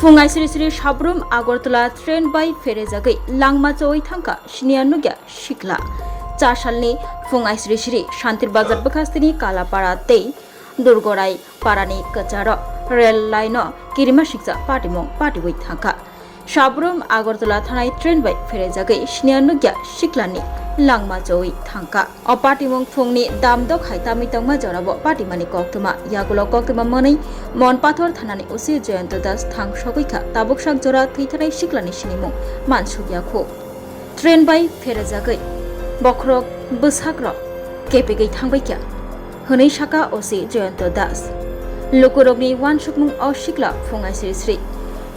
फुंगाय सिरि सिरि Sabroom Agartala train bye फेरेजागै लांमा चौई थांका सिनियानुग्या शिखला 4 सालनि फुंगाय सिरि सिरि शान्तिर बाजार बखास्तिनि कालापाड़ा तै दुर्गराय पारानि कचार रेल लाइन किरिमा शिक्षा पाटिमं पाटिवै थांका साब्रुम आगरतला थानाय ट्रेन बाय फेरेजागै सिनियानुग्या शिखलानि लांमा चौई थांका अ पाटिमं फुंनि दामदक हायतामि तंमा जराबो पाटिमानि कक्तमा यागुलो कक्तमा मनै मनपाथर थानानि उसि जयন্ত दास थां सगैखा ताबुकसाक जरा थैथानाय शिखलानि सिनिमुं मानसुगियाखौ ट्रेन बाय फेरेजागै बख्रक बसाग्र केपेगै थांबायख्या हनै साका ओसि जयন্ত दास लुकुरगनि वान सुकमुं अ शिखला फुंगाय सिरि सिरि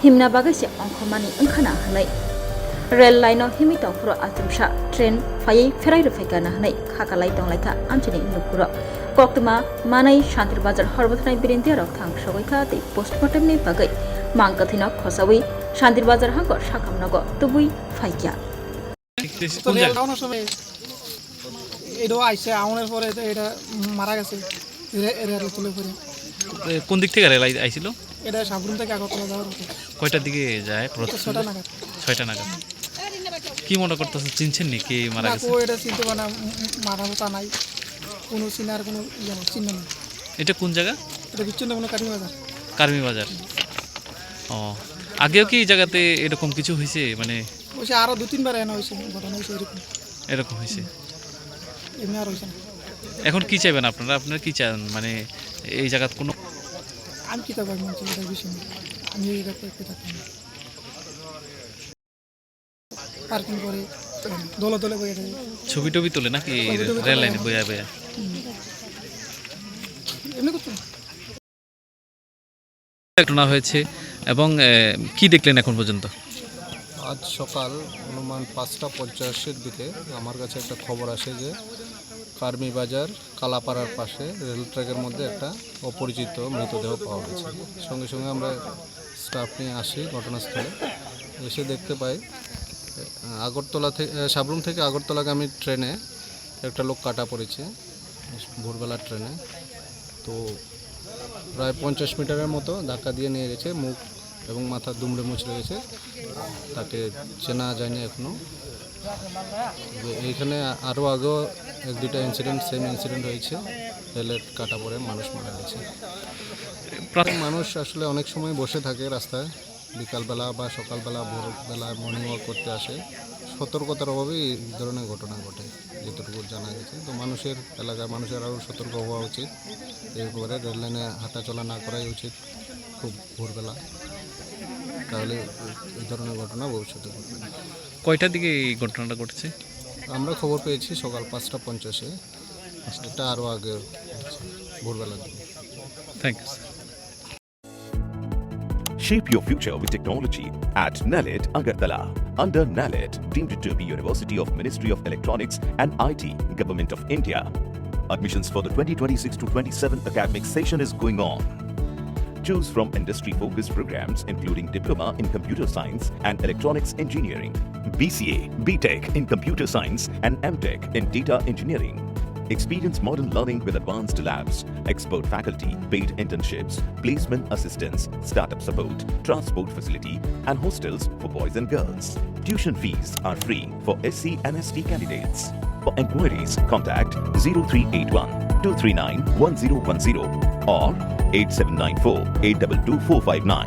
हिमना बागैसे अंखमानि ओंखाना हनै रेल लाइन हिमी तंफुर आतुमसा ट्रेन फायै फेराय रुफायगाना हनै खाकालाय दंलायखा आमचिनि नुकुर कक्तमा मानै शान्तिर बाजार हरबथनाय बिरेन्दिया रक थां सगैखा दै पोस्टमार्टमनि बागै मांकथिन खसावै शान्तिर बाजार हांग साखामनग तुबुई फाइकिया এটা আইসে আউনের পরে এটা মারা গেছে রেল তুলে পরে কোন দিক থেকে রেল আইছিল? এটা সাবরুম থেকে আগরতলা যাওয়ার হতো। কয়টার দিকে যায়? 6টা নাগাদ। 6টা নাগাদ। কি মনে করতেছে, চিনছেন নি কে মারা গেছে? না, এটা চিনতে পারে না, মারা হতা নাই, কোনো চিনার কোনো চিহ্ন নেই। এটা কোন জায়গা? এটা বিচ্ছিন্নমূলক কার্মি বাজার। কার্মি বাজার। ও, আগেও কি এই জায়গাতে এরকম কিছু হয়েছে? মানে ওইসে আরো 2-3 বার এনে হয়েছে, ঘটনা হয়েছে এরকম হয়েছে। এমনি আর হয়েছে না। এখন কি চাইবেন আপনারা? আপনারা কি চান? মানে এই জায়গাত কোনো আমি কি তাবার মানছি এটা বিষয় না, আমি এটা করতে থাকি পার্কিং করে দলে দলে বয়ে থাকে, ছবি টবি তোলে নাকি রেল লাইনে বয়া বয়া? এমনি করতে ঘটনা হয়েছে এবং কি দেখলেন এখন পর্যন্ত? আজ সকাল অনুমান 5টা 50-এর দিকে আমার কাছে একটা খবর আসে যে কার্মি বাজার কালাপাড়ার পাশে রেল ট্র্যাকের মধ্যে একটা অপরিচিত মৃতদেহ পাওয়া গেছে। সঙ্গে সঙ্গে আমরা স্টাফ নিয়ে আসি ঘটনাস্থলে। এসে দেখতে পাই আগরতলা থেকে সাবরুম থেকে আগরতলাগামী ট্রেনে একটা লোক কাটা পড়েছে ভোরবেলার ট্রেনে। তো প্রায় 50 মিটারের মতো ধাক্কা দিয়ে নিয়ে গেছে, মুখ এবং মাথা দুমড়ে মুচড়ে গেছে, তাকে চেনা যায়নি এখনও। এইখানে আরও আগেও 1-2টা ইনসিডেন্ট, সেম ইনসিডেন্ট হয়েছে, রেলের কাটা পড়ে মানুষ মারা গেছে। মানুষ আসলে অনেক সময় বসে থাকে রাস্তায়, বিকালবেলা বা সকালবেলা ভোরবেলা মর্নিং ওয়াক করতে আসে, সতর্কতার অভাবেই এই ধরনের ঘটনা ঘটে যেটুকু জানা গেছে। তো মানুষের এলাকার মানুষের আরও সতর্ক হওয়া উচিত, এরপরে রেল লাইনে হাঁটাচলা না করাই উচিত খুব ভোরবেলা, তাহলে এই ধরনের ঘটনা ভবিষ্যতে ঘটবে না। কয়টার দিকে এই ঘটনাটা ঘটেছে? আমরা খবর পেয়েছি সকাল 5টা 50-এ, এটা আরও আগে ভোরবেলার দিকে। Thank you. Shape your future with technology at NALED Agartala. Under NALED, deemed to be University of Ministry of Electronics and IT, Government of India. Admissions for the 2026-27 academic session is going on. Choose from industry-focused programs including Diploma in Computer Science and Electronics Engineering, BCA, BTech in Computer Science and MTech in Data Engineering. Experience modern learning with advanced labs, expert faculty, paid internships, placement assistance, startup support, transport facility, and hostels for boys and girls. Tuition fees are free for SC and ST candidates. For enquiries, contact 0381 239 1010 or 8794 822 459.